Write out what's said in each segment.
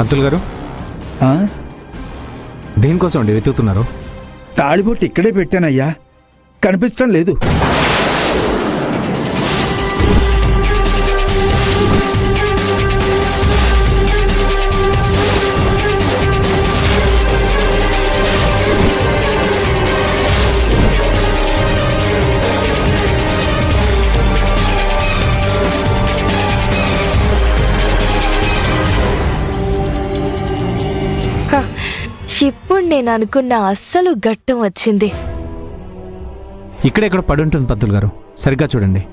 పంతులు గారు, ఆ? దేనికోసం అండి వెతుకుతున్నారు? తాళిబొట్టు ఇక్కడే పెట్టానయ్యా, కనిపించడం లేదు. ఇప్పుడు నేను అనుకున్న అస్సలు ఘట్టం వచ్చింది. ఇక్కడెక్కడ పడి ఉంటుంది పంతులు గారు, సరిగ్గా చూడండి.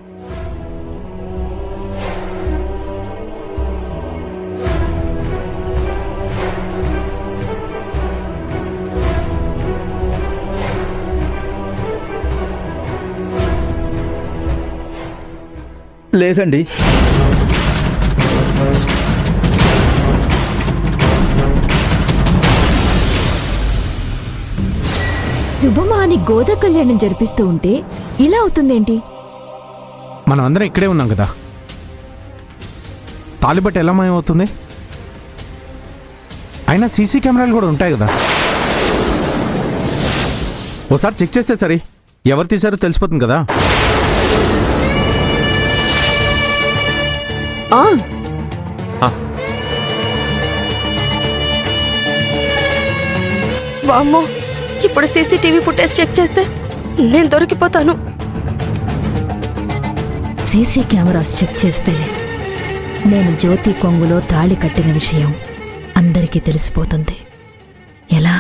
లేదండి. శుభమా అని గోదా కళ్యాణం జరిపిస్తూ ఉంటే ఇలా అవుతుందేంటి? మనం అందరం ఇక్కడే ఉన్నాం కదా, తాలిబట్టు ఎలా మాయమవుతుంది? అయినా సీసీ కెమెరాలు కూడా ఉంటాయి కదా, ఓసారి చెక్ చేస్తే సరే, ఎవరు తీశారో తెలిసిపోతుంది కదా. వామ్మో, ఇప్పుడు సీసీటీవీ ఫుటేజ్ చెక్ చేస్తే నేను దొరికిపోతాను. సీసీ కెమెరాస్ చెక్ చేస్తే నేను జ్యోతి కొంగులో తాళి కట్టిన విషయం అందరికీ తెలిసిపోతుంది. ఎలా?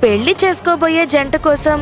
పెళ్లి చేసుకోబోయే జంట కోసం